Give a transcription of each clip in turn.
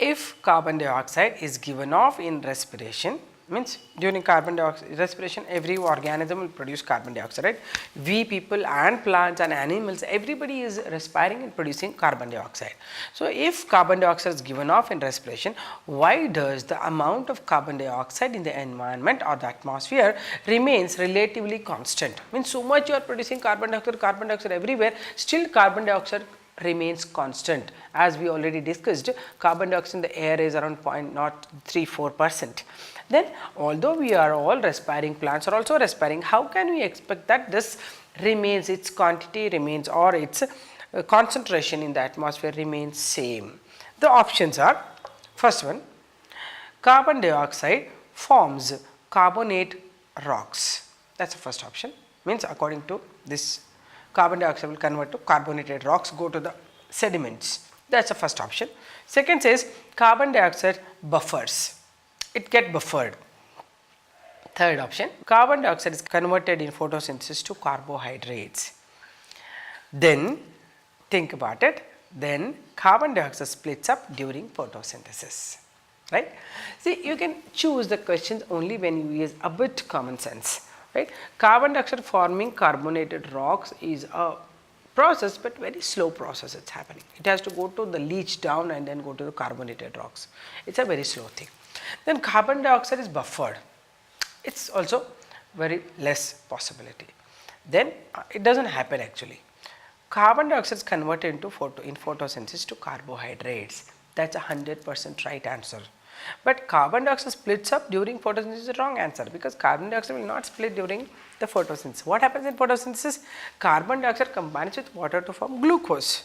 if carbon dioxide is given off in respiration, means during carbon dioxide respiration every organism will produce carbon dioxide, right? We people and plants and animals, everybody is respiring and producing carbon dioxide. So, if carbon dioxide is given off in respiration, why does the amount of carbon dioxide in the environment or the atmosphere remains relatively constant? Means so much you are producing carbon dioxide everywhere, still carbon dioxide remains constant. As we already discussed, carbon dioxide in the air is around 0.034%. Then although we are all respiring, plants are also respiring, how can we expect that this remains, its quantity remains, or its concentration in the atmosphere remains same? The options are, first one, carbon dioxide forms carbonate rocks. That is the first option, means according to this carbon dioxide will convert to carbonated rocks, go to the sediments. That is the first option. Second says carbon dioxide buffers, it get buffered. Third option, carbon dioxide is converted in photosynthesis to carbohydrates. Then think about it, then carbon dioxide splits up during photosynthesis, right? See, you can choose the questions only when you use a bit common sense. Right? Carbon dioxide forming carbonated rocks is a process, but very slow process it is happening. It has to go to the leach down and then go to the carbonated rocks. It is a very slow thing. Then carbon dioxide is buffered. It is also very less possibility. Then it does not happen actually. Carbon dioxide is converted into in photosynthesis to carbohydrates. That is a 100% right answer. But carbon dioxide splits up during photosynthesis is the wrong answer, because carbon dioxide will not split during the photosynthesis. What happens in photosynthesis? Carbon dioxide combines with water to form glucose,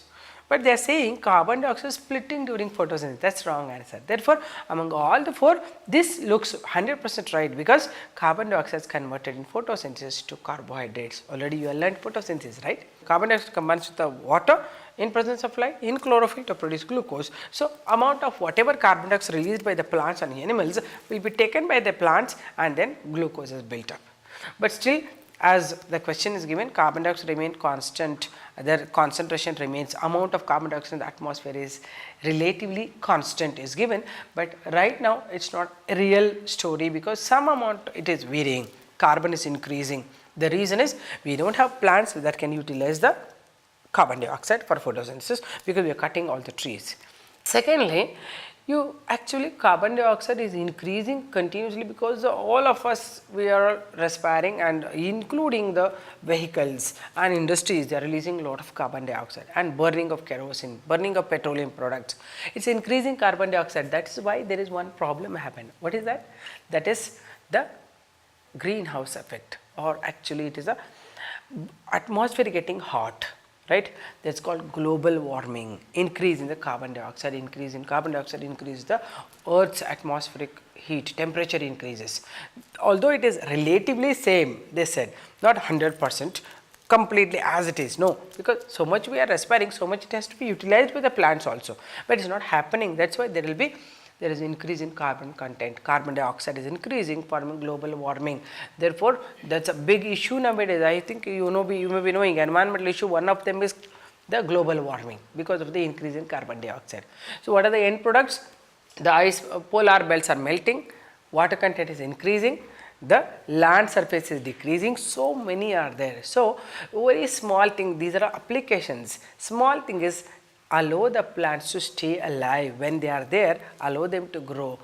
but they are saying carbon dioxide splitting during photosynthesis. That is wrong answer. Therefore, among all the four, this looks 100% right, because carbon dioxide is converted in photosynthesis to carbohydrates. Already you have learned photosynthesis, right? Carbon dioxide combines with the water in presence of light in chlorophyll to produce glucose. So, amount of whatever carbon dioxide released by the plants and animals will be taken by the plants, and then glucose is built up. But still, as the question is given, carbon dioxide remains constant, their concentration remains, amount of carbon dioxide in the atmosphere is relatively constant is given, but right now it is not a real story, because some amount it is varying, carbon is increasing. The reason is we do not have plants that can utilize the carbon dioxide for photosynthesis, because we are cutting all the trees. Secondly, you actually carbon dioxide is increasing continuously, because all of us we are respiring, and including the vehicles and industries, they are releasing a lot of carbon dioxide, and burning of kerosene, burning of petroleum products. It is increasing carbon dioxide. That is why there is one problem happened. What is that? That is the greenhouse effect, or actually it is a atmosphere getting hot, right? That is called global warming. Increase in the carbon dioxide, increase in carbon dioxide, increase the earth's atmospheric heat, temperature increases. Although it is relatively same, they said, not 100% completely as it is, no, because so much we are respiring, so much it has to be utilized by the plants also, but it is not happening. That is why there is increase in carbon content, carbon dioxide is increasing, forming global warming. Therefore, that is a big issue nowadays. I think you may be knowing environmental issue, one of them is the global warming, because of the increase in carbon dioxide. So, what are the end products? The ice polar belts are melting, water content is increasing, the land surface is decreasing, so many are there. So, very small thing, these are applications. Small thing is allow the plants to stay alive. When they are there, allow them to grow,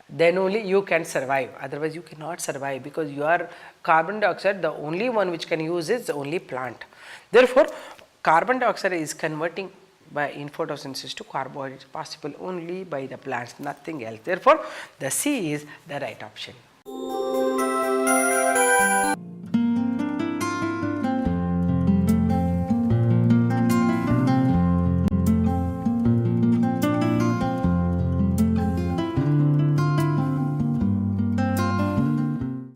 then only you can survive, otherwise you cannot survive, because your carbon dioxide, the only one which can use is the only plant. Therefore, carbon dioxide is converting by in photosynthesis to carbohydrates possible only by the plants, nothing else. Therefore, the C is the right option.